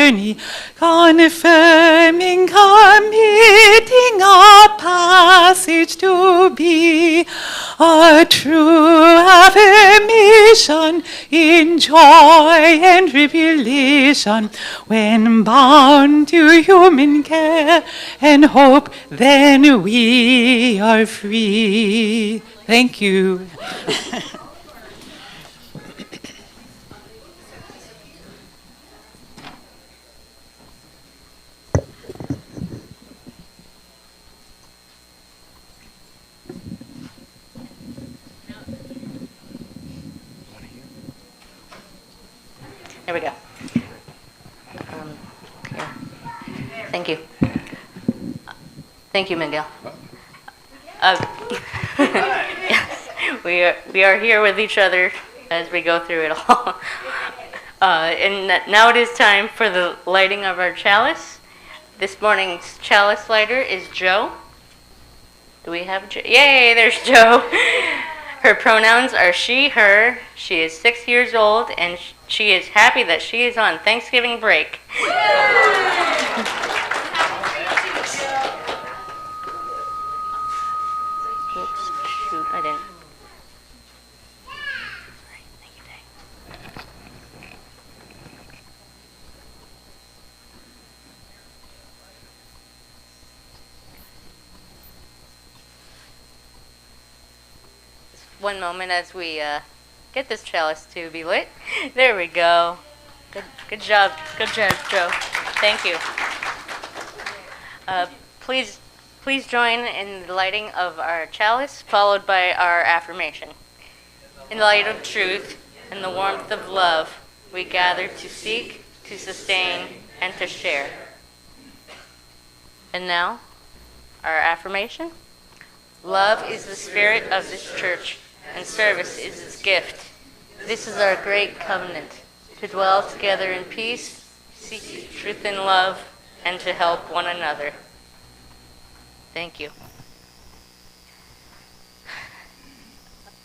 journey, confirming, committing our passage to be a true affirmation in joy and tribulation, when bound to human care and hope, then we are free. Thank you. There we go. Okay. Thank you. Thank you, Miguel. We are here with each other as we go through it all. And now it is time for the lighting of our chalice. This morning's chalice lighter is Joe. Do we have Joe? Yay, there's Joe. Her pronouns are she, her. She is 6 years old, and she is happy that she is on Thanksgiving break. Oops, shoot, I didn't. Sorry, thank you, Dave. One moment as we get this chalice to be lit. There we go. Good job. Good job, Joe. Thank you. Please join in the lighting of our chalice, followed by our affirmation. In the light of truth and the warmth of love, we gather to seek, to sustain, and to share. And now, our affirmation. Love is the spirit of this church, and service is its gift. This is our great covenant, to dwell together in peace, seek truth and love, and to help one another. Thank you.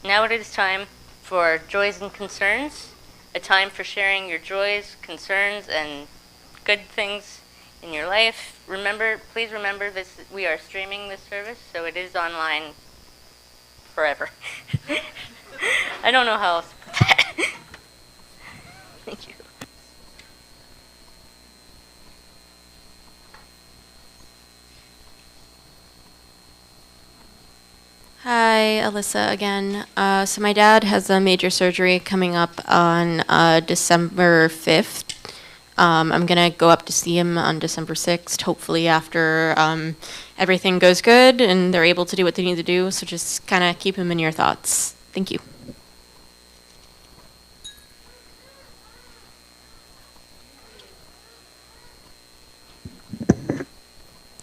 Now it is time for joys and concerns, a time for sharing your joys, concerns, and good things in your life. Please remember this, we are streaming this service, so it is online forever. I don't know how else to put that. Thank you. Hi, Alyssa again. So my dad has a major surgery coming up on December 5th. I'm going to go up to see him on December 6th, hopefully after everything goes good and they're able to do what they need to do. So just kind of keep him in your thoughts. Thank you.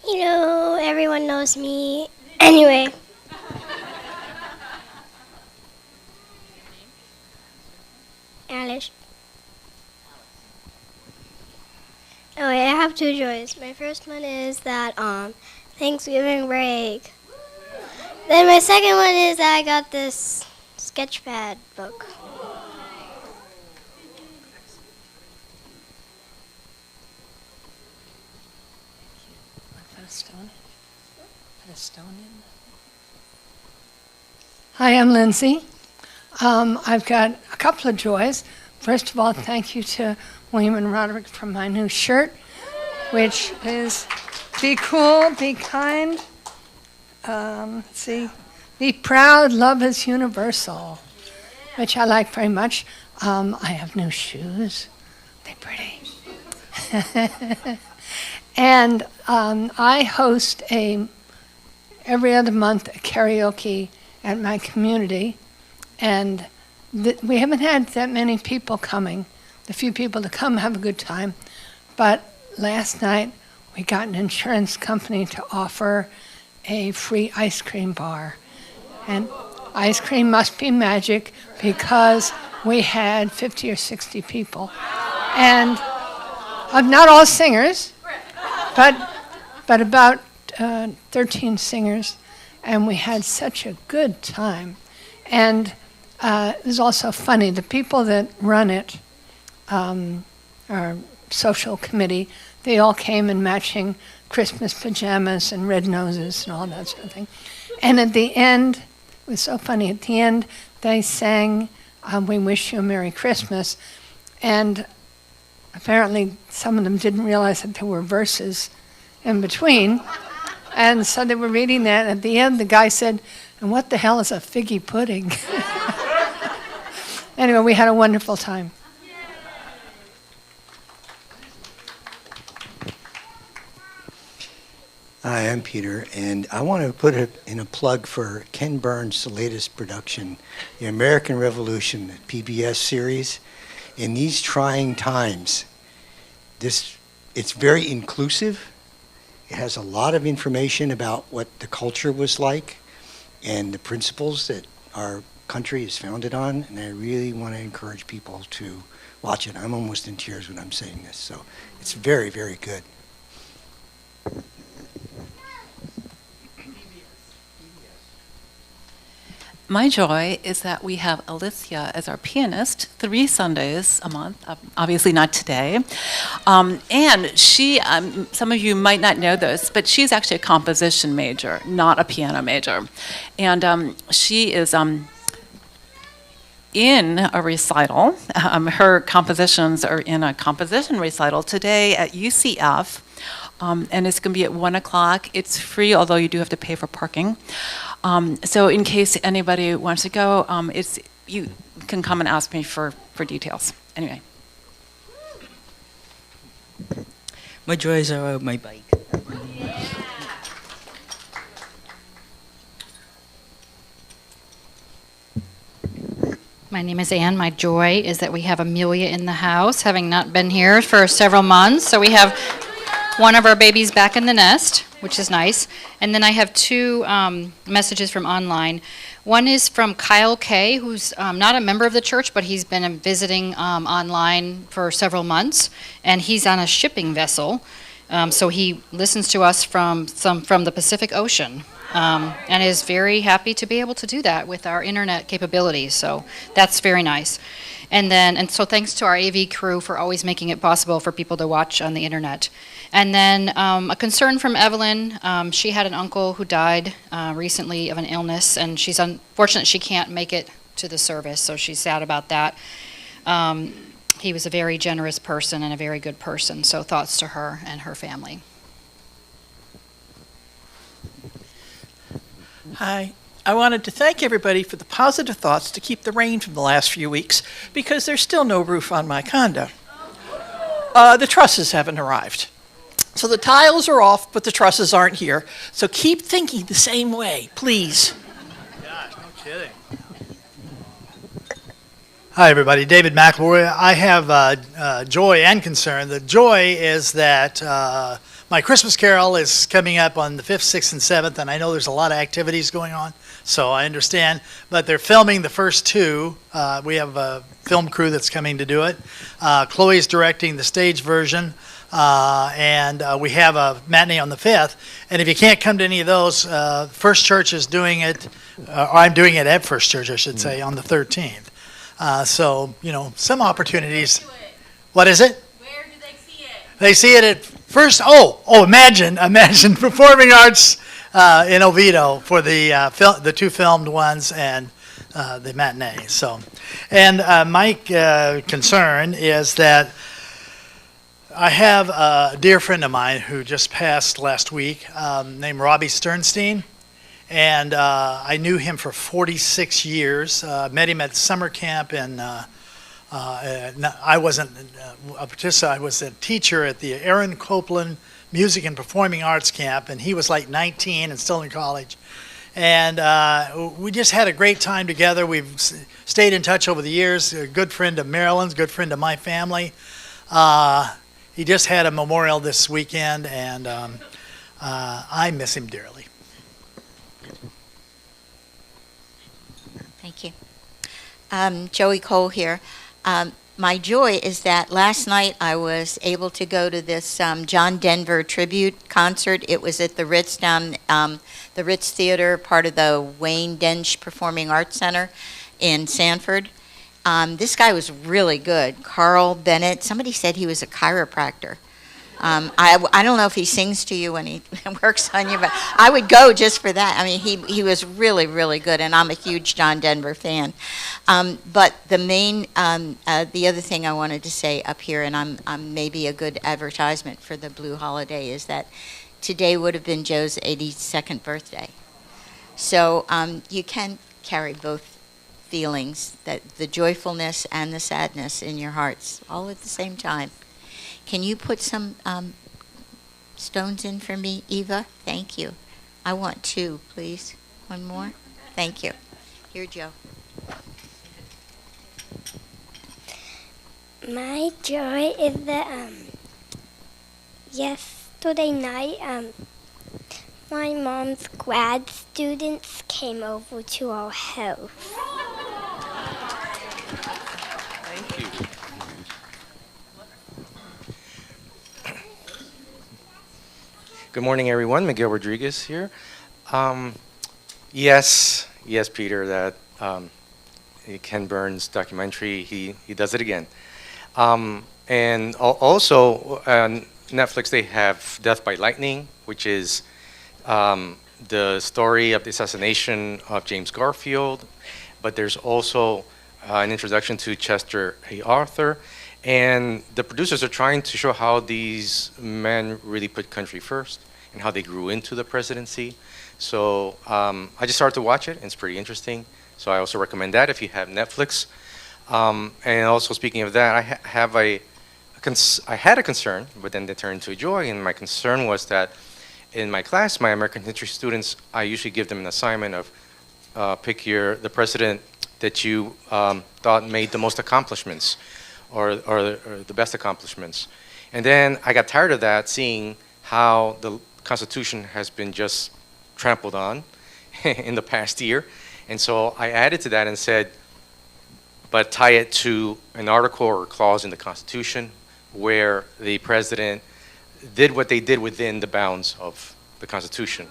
You know, everyone knows me. Anyway. Alice. Oh, wait, I have two joys. My first one is that Thanksgiving break. Then my second one is that I got this sketchpad book. Put a stone in. Hi, I'm Lindsay. I've got a couple of joys. First of all, thank you to William and Roderick for my new shirt, which is be cool, be kind, let's see, be proud, love is universal, which I like very much. I have new shoes. They're pretty. And I host every other month a karaoke at my community, and we haven't had that many people coming. The few people that come have a good time, but last night we got an insurance company to offer a free ice cream bar, and ice cream must be magic because we had 50 or 60 people, and not all singers, but about 13 singers, and we had such a good time. And it was also funny. The people that run it are social committee. They all came in matching Christmas pajamas and red noses and all that sort of thing. And at the end, it was so funny, at the end they sang, "We Wish You a Merry Christmas," and apparently some of them didn't realize that there were verses in between. And so they were reading that, and at the end the guy said, "And what the hell is a figgy pudding?" Anyway, we had a wonderful time. Hi, I'm Peter, and I want to put in a plug for Ken Burns' latest production, The American Revolution, the PBS series. In these trying times, it's very inclusive. It has a lot of information about what the culture was like and the principles that our country is founded on, and I really want to encourage people to watch it. I'm almost in tears when I'm saying this, so it's very, very good. My joy is that we have Alicia as our pianist 3 Sundays a month, obviously not today. And she, some of you might not know this, but she's actually a composition major, not a piano major. And she is in a recital. Her compositions are in a composition recital today at UCF. And it's going to be at 1 o'clock. It's free, although you do have to pay for parking. So in case anybody wants to go, you can come and ask me for details. Anyway. My joys are my bike. My name is Ann. My joy is that we have Amelia in the house, having not been here for several months. So we have one of our babies back in the nest, which is nice. And then I have 2 messages from online. One is from Kyle Kay, who's not a member of the church, but he's been visiting online for several months, and he's on a shipping vessel. So he listens to us from the Pacific Ocean, and is very happy to be able to do that with our internet capabilities. So that's very nice. And so thanks to our AV crew for always making it possible for people to watch on the internet. And then a concern from Evelyn. She had an uncle who died recently of an illness, and she's unfortunate she can't make it to the service, so she's sad about that. He was a very generous person and a very good person, so thoughts to her and her family. Hi. I wanted to thank everybody for the positive thoughts to keep the rain from the last few weeks, because there's still no roof on my condo. The trusses haven't arrived. So the tiles are off, but the trusses aren't here. So keep thinking the same way, please. Gosh, no kidding. Hi, everybody. David McElroy. I have joy and concern. The joy is that my Christmas Carol is coming up on the 5th, 6th, and 7th, and I know there's a lot of activities going on, so I understand. But they're filming the first 2. We have a film crew that's coming to do it. Chloe's directing the stage version. And we have a matinee on the 5th. And if you can't come to any of those, First Church is doing it, or I'm doing it at First Church, I should say, on the 13th. So, some opportunities. What is it? Where do they see it? They see it at First, imagine Performing Arts in Oviedo for the 2 filmed ones and the matinee. So, and my concern is that I have a dear friend of mine who just passed last week, named Robbie Sternstein, and I knew him for 46 years. Met him at summer camp, and I wasn't a participant. I was a teacher at the Aaron Copeland Music and Performing Arts Camp, and he was like 19 and still in college. And we just had a great time together. We've stayed in touch over the years. A good friend of Marilyn's, good friend of my family. He just had a memorial this weekend, and I miss him dearly. Thank you. Joey Cole here. My joy is that last night I was able to go to this John Denver tribute concert. It was at the Ritz down, the Ritz Theater, part of the Wayne Dench Performing Arts Center in Sanford. This guy was really good. Carl Bennett. Somebody said he was a chiropractor. I don't know if he sings to you when he works on you, but I would go just for that. I mean, he was really, really good, and I'm a huge John Denver fan. But the other thing I wanted to say up here, and I'm maybe a good advertisement for the Blue Holiday, is that today would have been Joe's 82nd birthday. So you can carry both feelings, that the joyfulness and the sadness in your hearts, all at the same time. Can you put some stones in for me, Eva? Thank you. I want 2, please. One more. Thank you. Here, Joe. My joy is that yesterday night my mom's grad students came over to our house. Thank you. Good morning, everyone. Miguel Rodriguez here. Yes, Peter, that Ken Burns documentary, he does it again. And also, on Netflix, they have Death by Lightning, which is the story of the assassination of James Garfield. But there's also an introduction to Chester A. Arthur. And the producers are trying to show how these men really put country first and how they grew into the presidency. So I just started to watch it, and it's pretty interesting. So I also recommend that if you have Netflix. And also, speaking of that, I had a concern, but then they turned into a joy. And my concern was that in my class, my American history students, I usually give them an assignment of pick the president that you thought made the most accomplishments, or the best accomplishments. And then I got tired of that, seeing how the Constitution has been just trampled on in the past year. And so I added to that and said, but tie it to an article or a clause in the Constitution where the president did what they did within the bounds of the Constitution,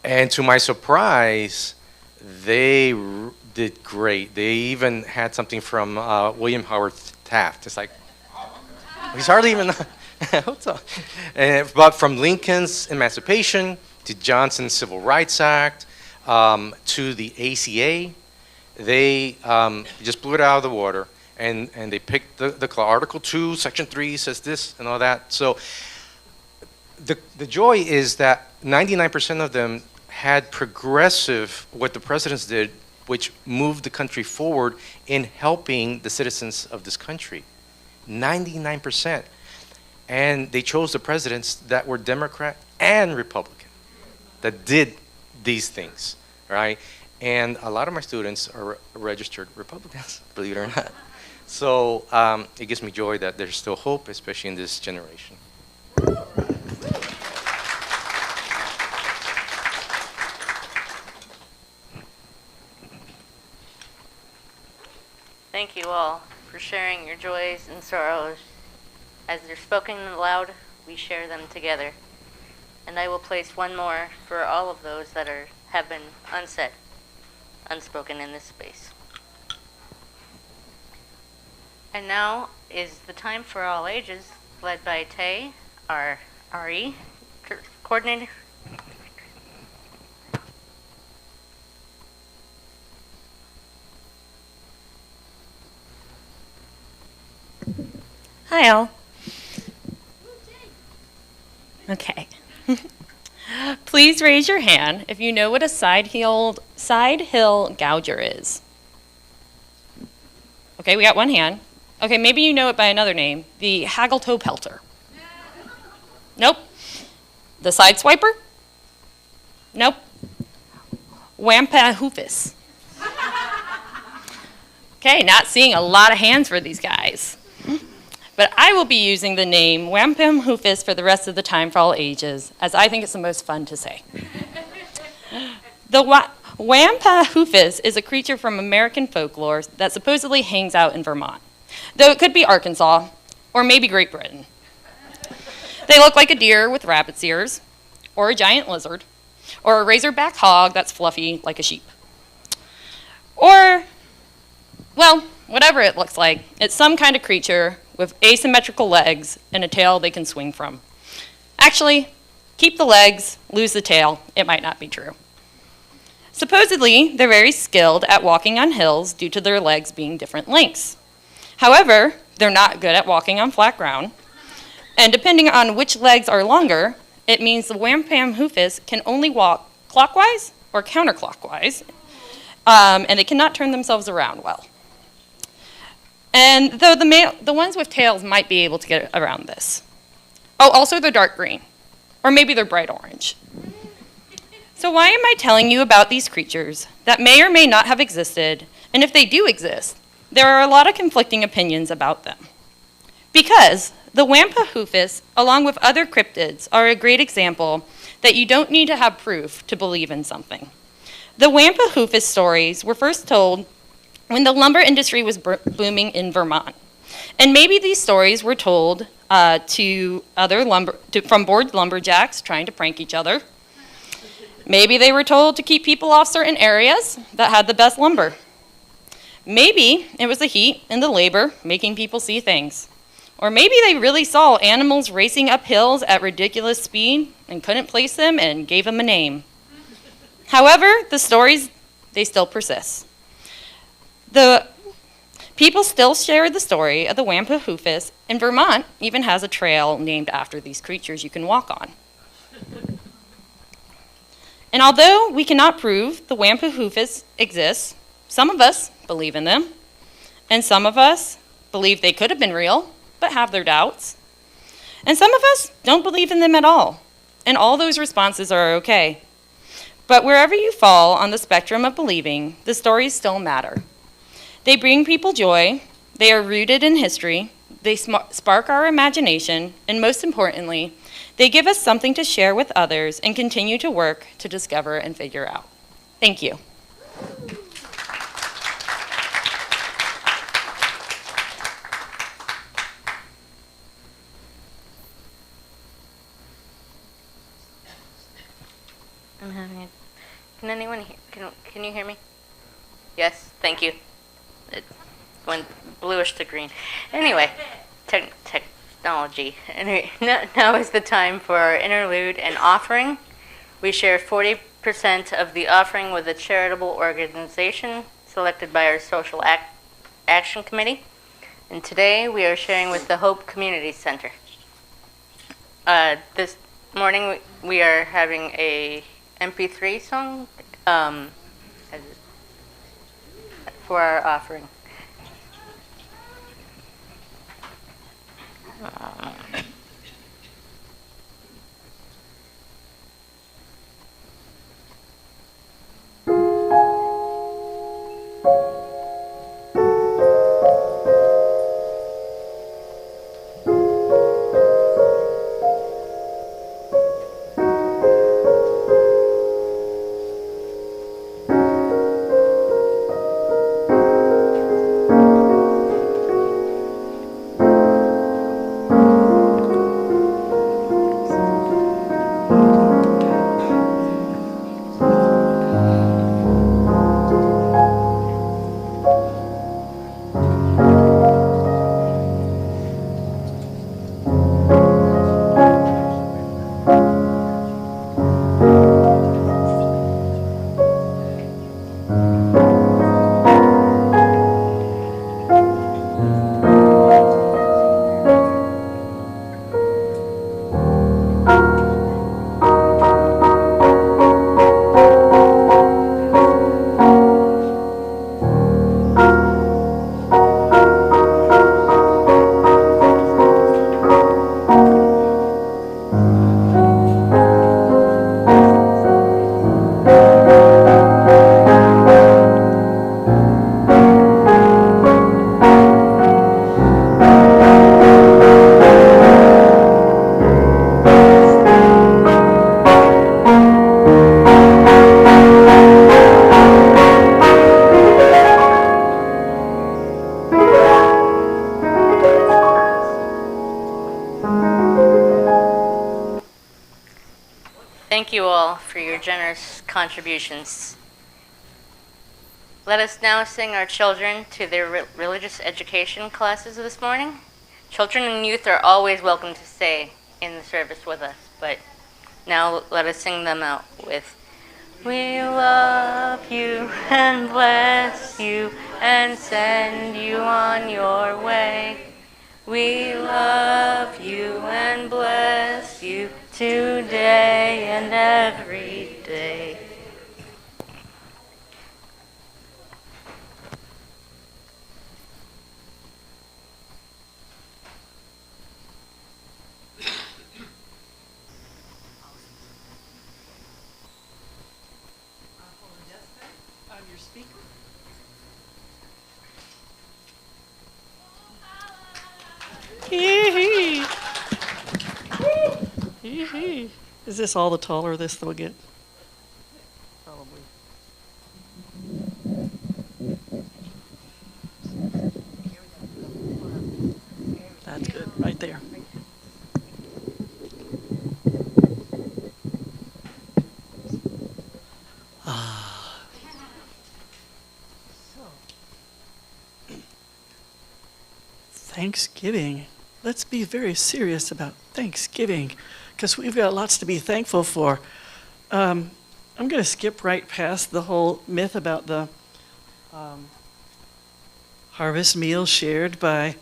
And to my surprise, they did great. They even had something from William Howard Taft. It's like, he's hardly even, but from Lincoln's Emancipation to Johnson's Civil Rights Act to the ACA, they just blew it out of the water, and they picked the Article 2, Section 3 says this and all that. So the joy is that 99% of them had progressive, what the presidents did, which moved the country forward in helping the citizens of this country. 99%. And they chose the presidents that were Democrat and Republican that did these things, right? And a lot of my students are registered Republicans, believe it or not. So it gives me joy that there's still hope, especially in this generation. Thank you all for sharing your joys and sorrows. As they're spoken aloud, we share them together. And I will place one more for all of those that have been unsaid, unspoken in this space. And now is the time for all ages, led by Tay, our RE coordinator. Hi, all. Okay. Please raise your hand if you know what a side hill gouger is. Okay, we got one hand. Okay, maybe you know it by another name, the haggle-toe pelter. Nope. The side swiper? Nope. Wampahoofus. Okay, not seeing a lot of hands for these guys. But I will be using the name Wampahoofus for the rest of the time for all ages, as I think it's the most fun to say. The Wampahoofus is a creature from American folklore that supposedly hangs out in Vermont, though it could be Arkansas, or maybe Great Britain. They look like a deer with rabbit's ears, or a giant lizard, or a razorback hog that's fluffy like a sheep. Or Well, whatever it looks like, it's some kind of creature with asymmetrical legs and a tail they can swing from. Actually, keep the legs, lose the tail. It might not be true. Supposedly, they're very skilled at walking on hills due to their legs being different lengths. However, they're not good at walking on flat ground. And depending on which legs are longer, it means the wampum hoofus can only walk clockwise or counterclockwise, and they cannot turn themselves around well. And though the ones with tails might be able to get around this. Oh, also they're dark green, or maybe they're bright orange. So why am I telling you about these creatures that may or may not have existed, and if they do exist, there are a lot of conflicting opinions about them? Because the wampa hoofus, along with other cryptids, are a great example that you don't need to have proof to believe in something. The wampa hoofus stories were first told when the lumber industry was booming in Vermont. And maybe these stories were told from bored lumberjacks trying to prank each other. Maybe they were told to keep people off certain areas that had the best lumber. Maybe it was the heat and the labor making people see things. Or maybe they really saw animals racing up hills at ridiculous speed and couldn't place them and gave them a name. However, the stories, they still persist. The people still share the story of the wampa hoofus, and Vermont even has a trail named after these creatures you can walk on. And although we cannot prove the wampa hoofus exists, some of us believe in them, and some of us believe they could have been real, but have their doubts. And some of us don't believe in them at all, and all those responses are okay. But wherever you fall on the spectrum of believing, the stories still matter. They bring people joy, they are rooted in history, they spark our imagination, and most importantly, they give us something to share with others and continue to work to discover and figure out. Thank you. I'm having it. Can anyone hear? Can you hear me? Yes, thank you. It went bluish to green. Anyway, technology. Anyway, now is the time for our interlude and offering. We share 40% of the offering with a charitable organization selected by our Social Action Committee. And today we are sharing with the Hope Community Center. This morning we are having a MP3 song for our offering. Thank you all for your generous contributions. Let us now sing our children to their religious education classes this morning. Children and youth are always welcome to stay in the service with us, but now let us sing them out with "We love you and bless you and send you on your way. We love you and bless you today and every day." I'm your speaker. Hee hee. Hee hee. Is this all the taller this they'll get? Probably. That's good, right there. Thanksgiving. Let's be very serious about Thanksgiving because we've got lots to be thankful for. I'm going to skip right past the whole myth about the harvest meal shared by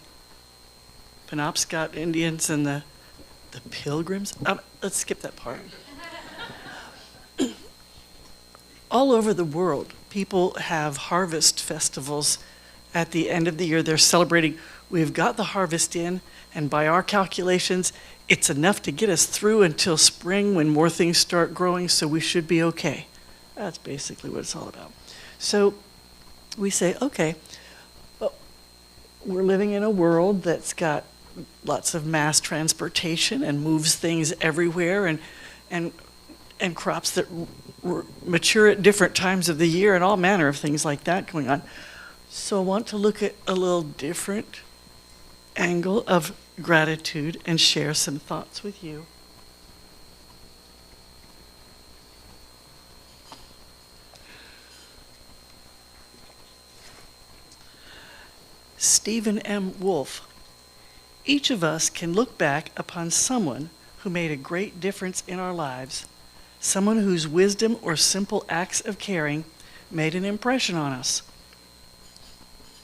Penobscot Indians and the Pilgrims. Let's skip that part. All over the world, people have harvest festivals at the end of the year. They're celebrating, we've got the harvest in, and by our calculations, it's enough to get us through until spring when more things start growing, so we should be okay. That's basically what it's all about. So we say, okay, well, we're living in a world that's got lots of mass transportation and moves things everywhere, and crops that mature at different times of the year and all manner of things like that going on. So I want to look at a little different angle of gratitude and share some thoughts with you. Stephen M. Wolfe. Each of us can look back upon someone who made a great difference in our lives, someone whose wisdom or simple acts of caring made an impression on us.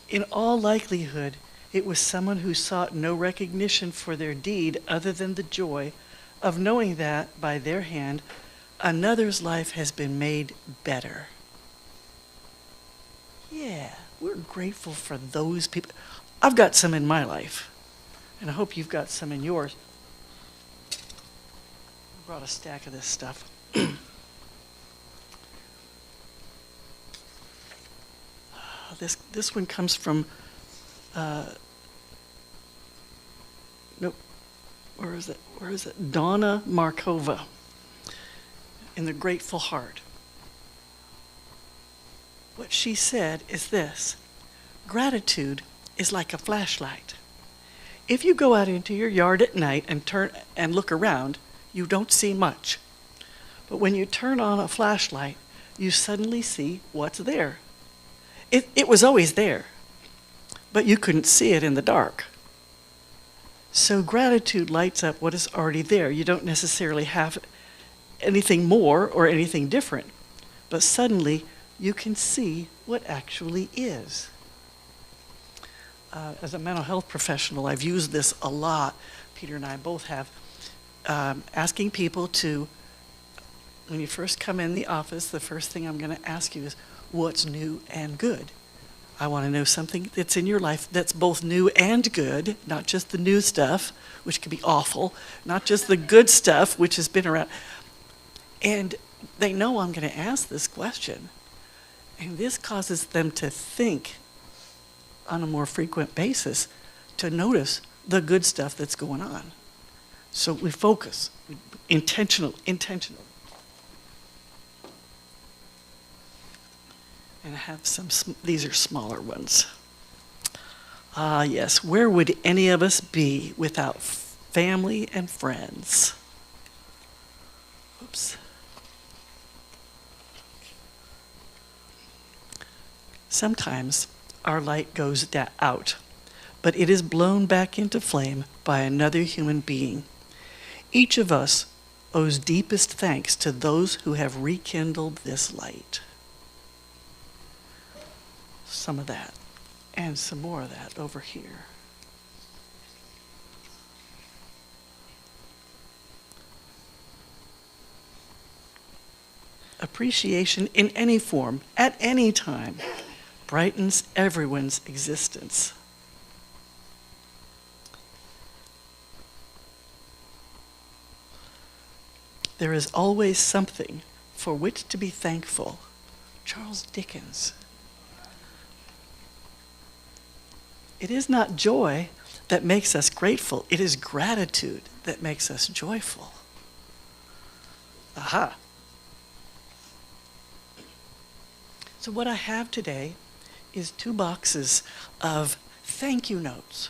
In all likelihood, it was someone who sought no recognition for their deed other than the joy of knowing that, by their hand, another's life has been made better. Yeah, we're grateful for those people. I've got some in my life, and I hope you've got some in yours. I brought a stack of this stuff. This one comes from, nope, where is it? Donna Markova in The Grateful Heart. What she said is this: gratitude is like a flashlight. If you go out into your yard at night and turn and look around, you don't see much. But when you turn on a flashlight, you suddenly see what's there. It was always there, but you couldn't see it in the dark. So gratitude lights up what is already there. You don't necessarily have anything more or anything different, but suddenly you can see what actually is. As a mental health professional, I've used this a lot. Peter and I both have. Asking people to, when you first come in the office, the first thing I'm going to ask you is, what's new and good? I want to know something that's in your life that's both new and good, not just the new stuff, which can be awful, not just the good stuff, which has been around. And they know I'm going to ask this question. And this causes them to think on a more frequent basis, to notice the good stuff that's going on. So we focus, intentional. And I have these are smaller ones. Yes, where would any of us be without family and friends? Oops. Sometimes our light goes out, but it is blown back into flame by another human being. Each of us owes deepest thanks to those who have rekindled this light. Some of that, and some more of that over here. Appreciation in any form, at any time, brightens everyone's existence. There is always something for which to be thankful. Charles Dickens. It is not joy that makes us grateful. It is gratitude that makes us joyful. Aha. So what I have today is 2 boxes of thank you notes.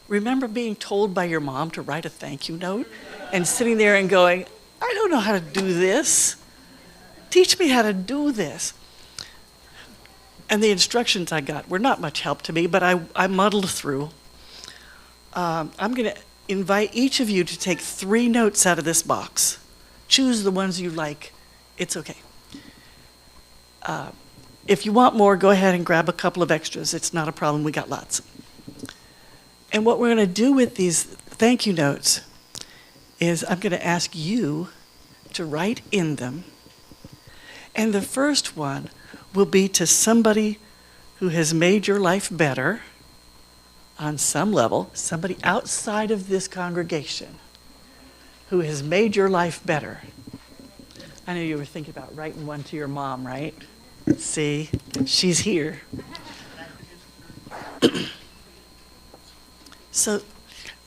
Remember being told by your mom to write a thank you note and sitting there and going, I don't know how to do this. Teach me how to do this. And the instructions I got were not much help to me, but I muddled through. I'm going to invite each of you to take 3 notes out of this box. Choose the ones you like. It's okay. If you want more, go ahead and grab a couple of extras. It's not a problem. We got lots. And what we're going to do with these thank you notes is I'm going to ask you to write in them. And the first one will be to somebody who has made your life better on some level, somebody outside of this congregation who has made your life better. I know you were thinking about writing one to your mom, right? See, she's here. So,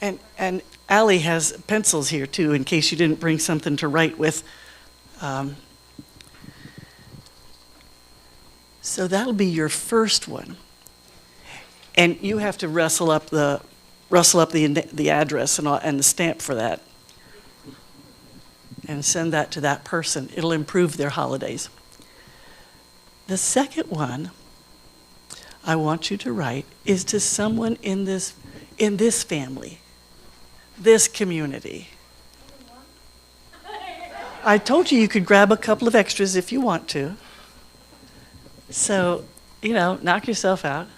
and Allie has pencils here too, in case you didn't bring something to write with. So that'll be your first one, and you have to rustle up the address and the stamp for that, and send that to that person. It'll improve their holidays. The second one I want you to write is to someone in this family, this community. I told you could grab a couple of extras if you want to. So, knock yourself out.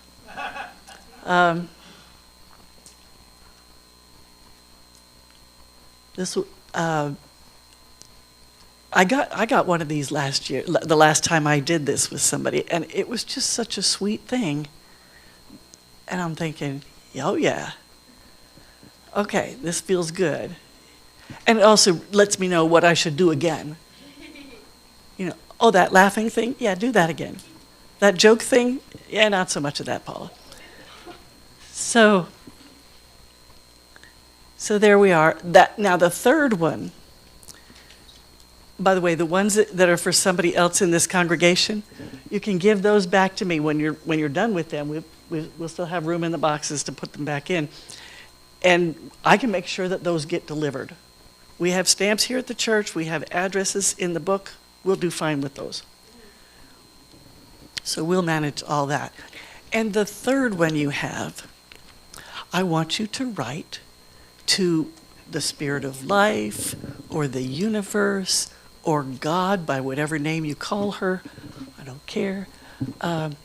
I got one of these last year, the last time I did this with somebody, and it was just such a sweet thing. And I'm thinking, oh yeah, okay, this feels good. And it also lets me know what I should do again. Oh, that laughing thing, yeah, do that again. That joke thing, yeah, not so much of that, Paula. So there we are. Now the third one, by the way, the ones that are for somebody else in this congregation, you can give those back to me when you're done with them. We'll still have room in the boxes to put them back in. And I can make sure that those get delivered. We have stamps here at the church. We have addresses in the book. We'll do fine with those. So we'll manage all that. And the third one you have, I want you to write to the Spirit of Life or the universe or God, by whatever name you call her. I don't care. And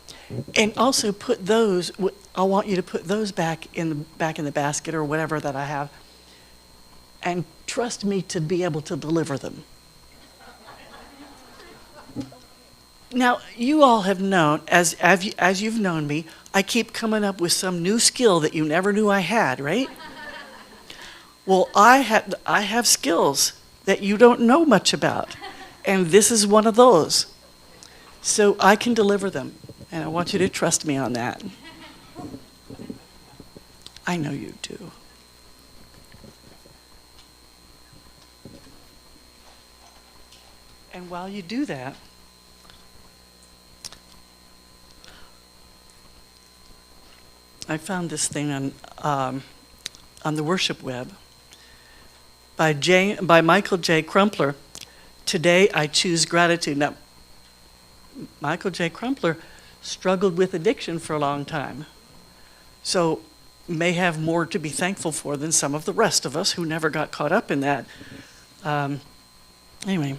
also put those, I want you to put those back in the basket or whatever that I have, and trust me to be able to deliver them. Now, you all have known, as you've known me, I keep coming up with some new skill that you never knew I had, right? Well, I have skills that you don't know much about, and this is one of those. So I can deliver them, and I want you to trust me on that. I know you do. And while you do that, I found this thing on the worship web by Michael J. Crumpler. Today I choose gratitude. Now, Michael J. Crumpler struggled with addiction for a long time. So may have more to be thankful for than some of the rest of us who never got caught up in that. Anyway,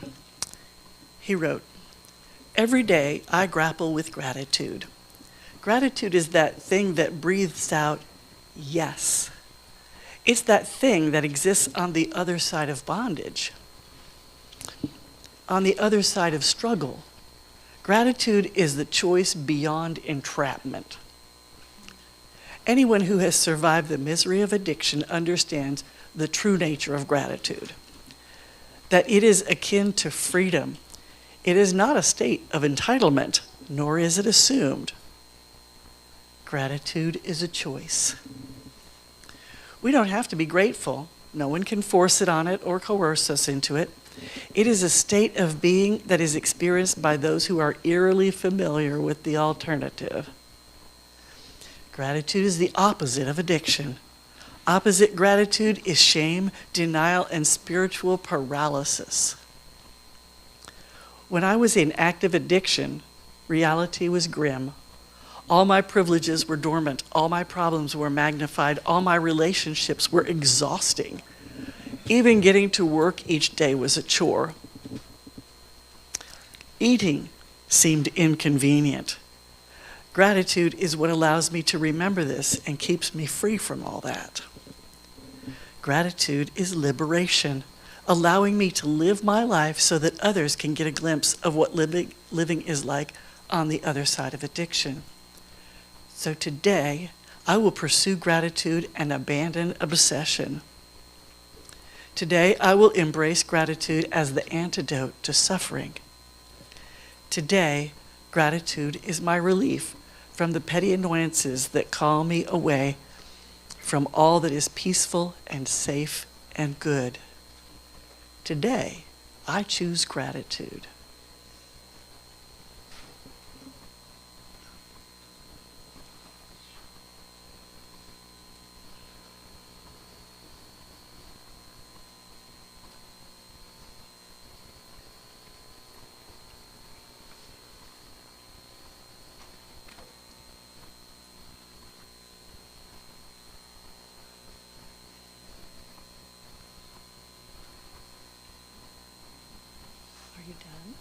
he wrote, "Every day I grapple with gratitude. Gratitude is that thing that breathes out yes. It's that thing that exists on the other side of bondage, on the other side of struggle. Gratitude is the choice beyond entrapment. Anyone who has survived the misery of addiction understands the true nature of gratitude, that it is akin to freedom. It is not a state of entitlement, nor is it assumed. Gratitude is a choice. We don't have to be grateful. No one can force it on it or coerce us into it. It is a state of being that is experienced by those who are eerily familiar with the alternative. Gratitude is the opposite of addiction. Opposite gratitude is shame, denial, and spiritual paralysis. When I was in active addiction, reality was grim. All my privileges were dormant. All my problems were magnified. All my relationships were exhausting. Even getting to work each day was a chore. Eating seemed inconvenient. Gratitude is what allows me to remember this and keeps me free from all that. Gratitude is liberation, allowing me to live my life so that others can get a glimpse of what living is like on the other side of addiction. So today, I will pursue gratitude and abandon obsession. Today, I will embrace gratitude as the antidote to suffering. Today, gratitude is my relief from the petty annoyances that call me away from all that is peaceful and safe and good. Today, I choose gratitude." Are you done?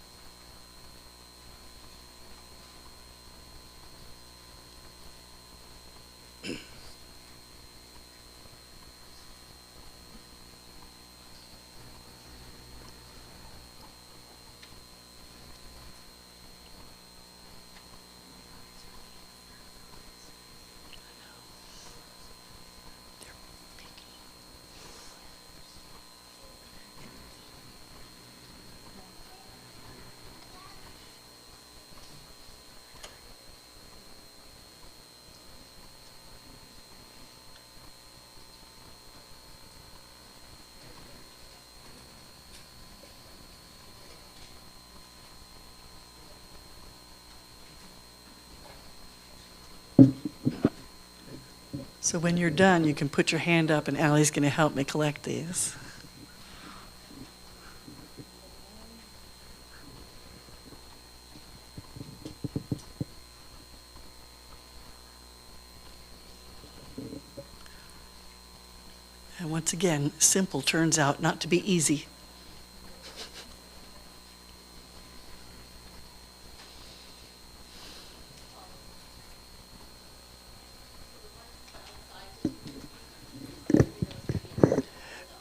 So when you're done, you can put your hand up and Allie's going to help me collect these. And once again, simple turns out not to be easy.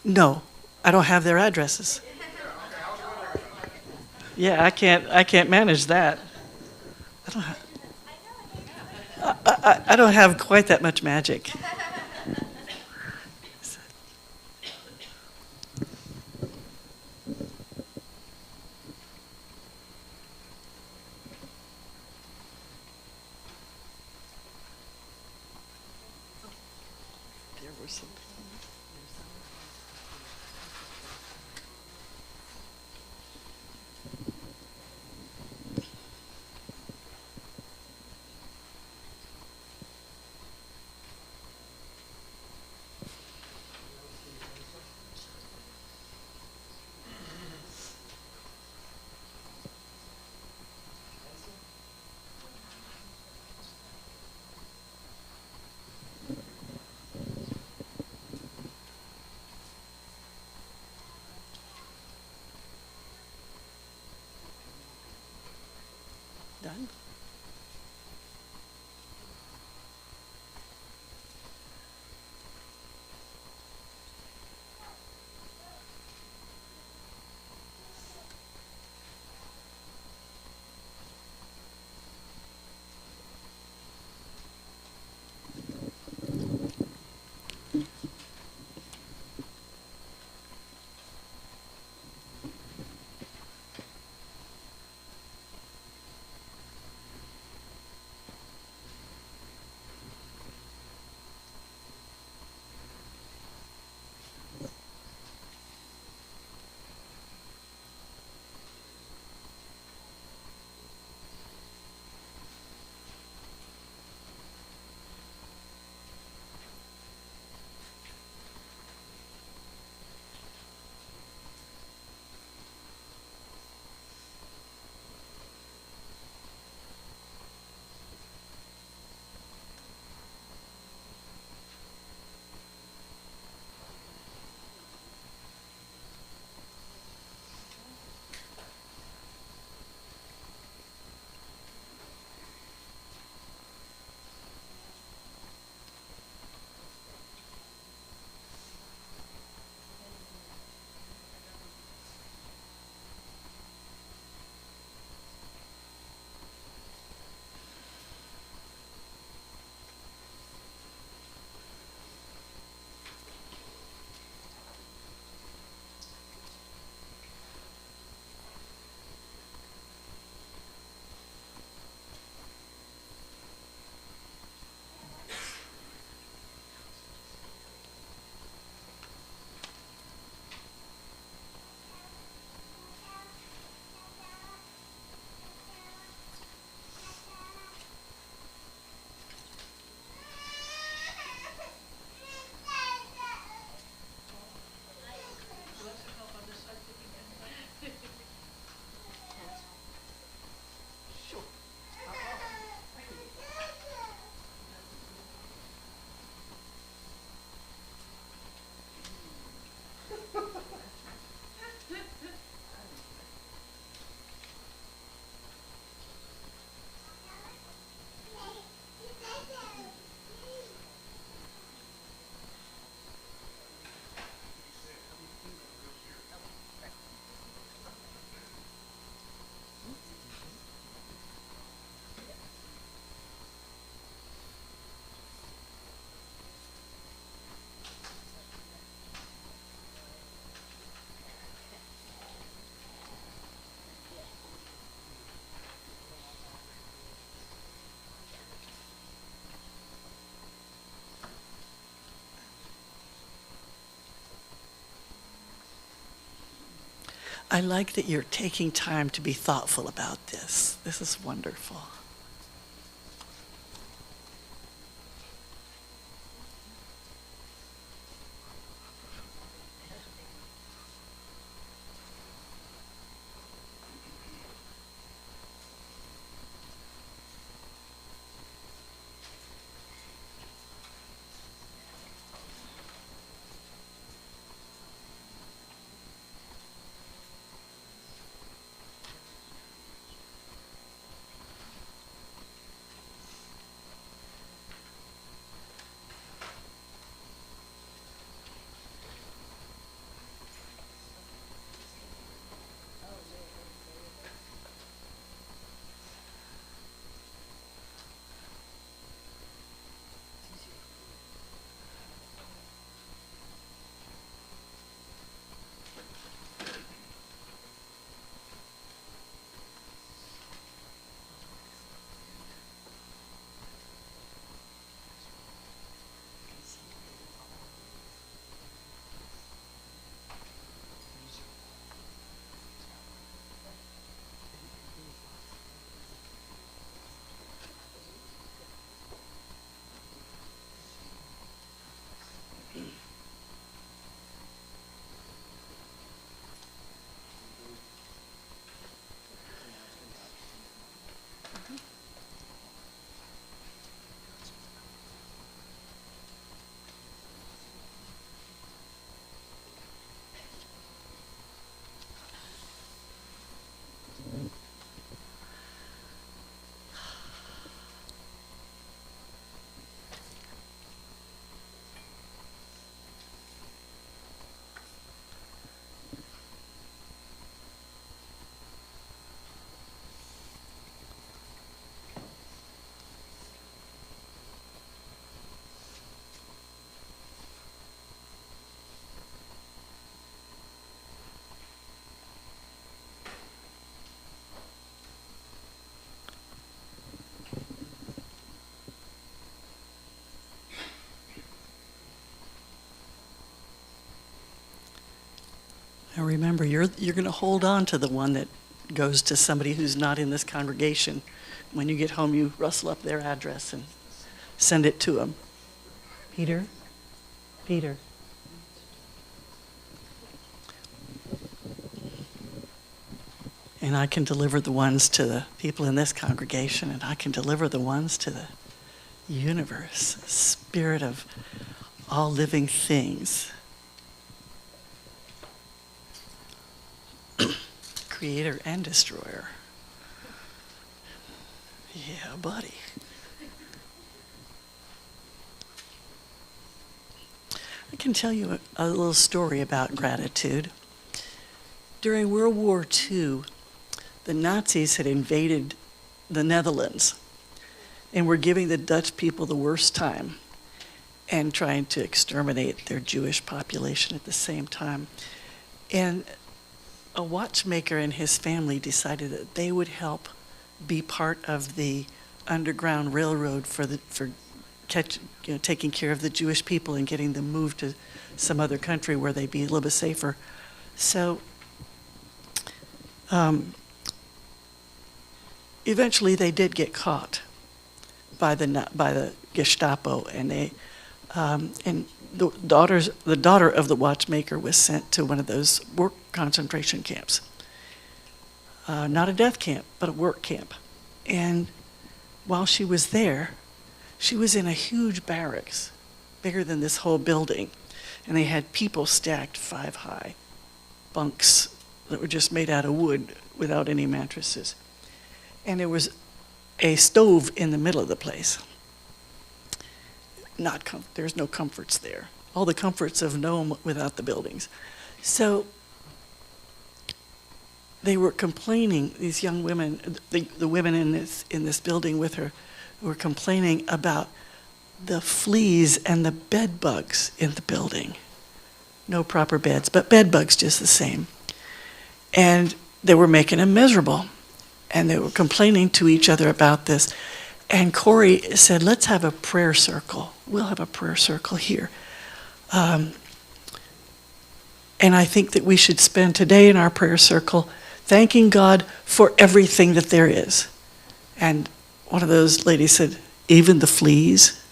No, I don't have their addresses. Yeah, I can't manage that. I don't have quite that much magic. There were some. I like that you're taking time to be thoughtful about this. This is wonderful. Now remember, you're going to hold on to the one that goes to somebody who's not in this congregation. When you get home, you rustle up their address and send it to them. Peter? Peter. And I can deliver the ones to the people in this congregation, and I can deliver the ones to the universe, spirit of all living things. Creator and destroyer. Yeah, buddy. I can tell you a little story about gratitude. During World War II, the Nazis had invaded the Netherlands and were giving the Dutch people the worst time and trying to exterminate their Jewish population at the same time. And a watchmaker and his family decided that they would help be part of the Underground Railroad for taking care of the Jewish people and getting them moved to some other country where they'd be a little bit safer. So eventually they did get caught by the Gestapo, and the daughter of the watchmaker was sent to one of those work concentration camps. Not a death camp, but a work camp. And while she was there, she was in a huge barracks, bigger than this whole building. And they had people stacked 5 high, bunks that were just made out of wood without any mattresses. And there was a stove in the middle of the place. There's no comforts there. All the comforts of Nome without the buildings. So they were complaining, these young women, the women in this building with her, were complaining about the fleas and the bed bugs in the building. No proper beds, but bed bugs just the same. And they were making them miserable. And they were complaining to each other about this. And Corey said, let's have a prayer circle. We'll have a prayer circle here. And I think that we should spend today in our prayer circle thanking God for everything that there is. And one of those ladies said, even the fleas?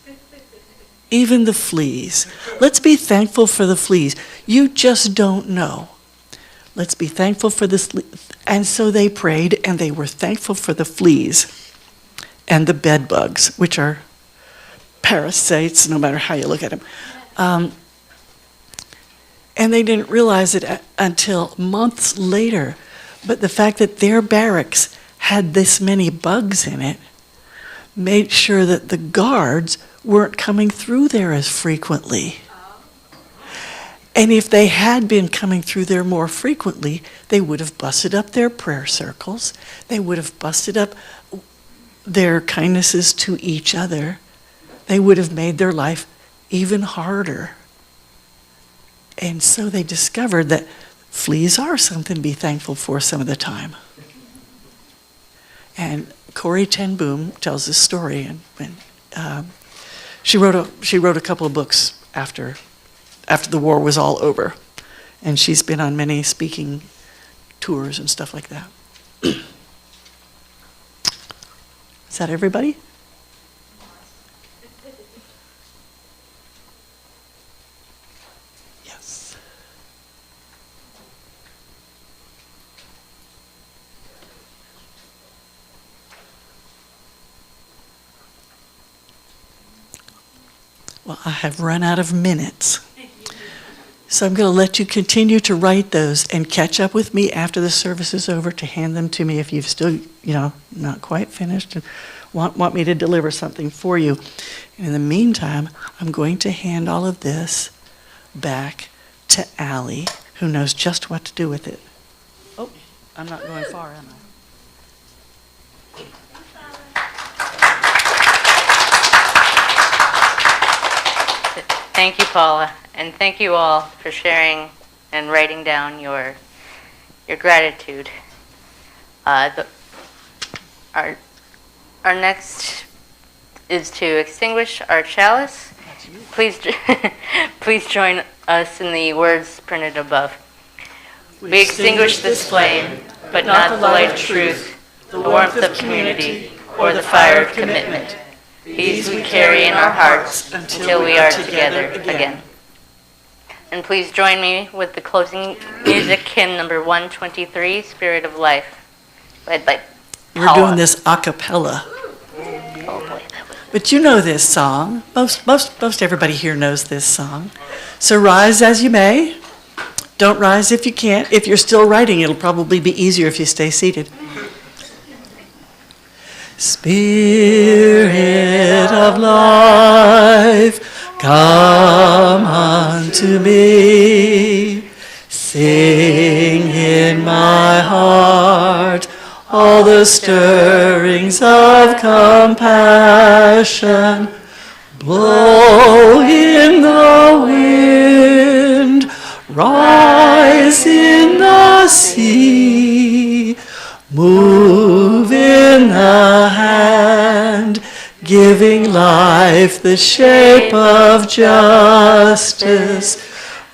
Even the fleas. Let's be thankful for the fleas. You just don't know. Let's be thankful for this. And so they prayed, and they were thankful for the fleas and the bed bugs, which are parasites, no matter how you look at them. And they didn't realize it until months later. But the fact that their barracks had this many bugs in it made sure that the guards weren't coming through there as frequently. And if they had been coming through there more frequently, they would have busted up their prayer circles. They would have busted up their kindnesses to each other. They would have made their life even harder. And so they discovered that fleas are something to be thankful for some of the time. And Corrie ten Boom tells this story, and she wrote a couple of books after the war was all over, and she's been on many speaking tours and stuff like that. Is that everybody? Yes. Well, I have run out of minutes. So I'm going to let you continue to write those and catch up with me after the service is over to hand them to me if you've still, not quite finished and want me to deliver something for you. And in the meantime, I'm going to hand all of this back to Allie, who knows just what to do with it. Oh, I'm not going far, am I? Thank you, Paula, and thank you all for sharing and writing down your gratitude. Our next is to extinguish our chalice. Please join us in the words printed above. We extinguish this flame, but not the light of truth, the warmth of community, or the fire of commitment. These we carry in our hearts until we are together again. And please join me with the closing music hymn number 123, Spirit of Life, led by We're Paula. doing this a cappella. Oh boy, that was But you know this song. Most everybody here knows this song. So rise as you may. Don't rise if you can't. If you're still writing, it'll probably be easier if you stay seated. Spirit of life, come unto me. Sing in my heart all the stirrings of compassion. Blow in the wind, rise in the sea, move in the hand, giving life the shape of justice.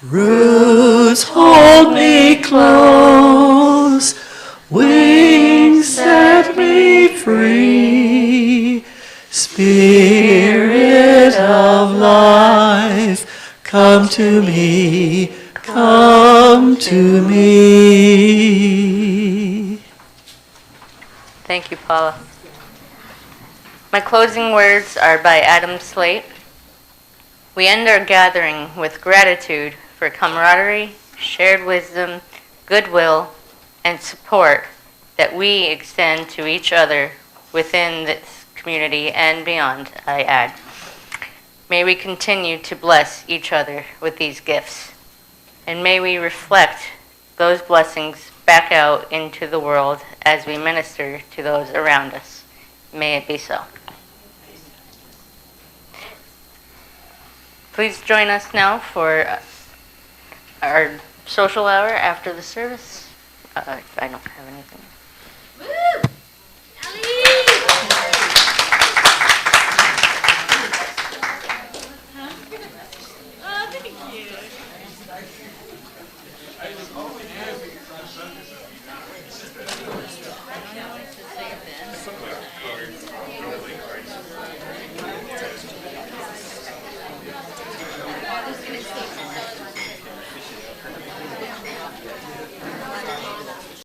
Roots hold me close, wings set me free. Spirit of life, come to me, come to me. Thank you, Paula. My closing words are by Adam Slate. We end our gathering with gratitude for camaraderie, shared wisdom, goodwill, and support that we extend to each other within this community and beyond, I add. May we continue to bless each other with these gifts, and may we reflect those blessings back out into the world as we minister to those around us. May it be so. Please join us now for our social hour after the service. I don't have anything.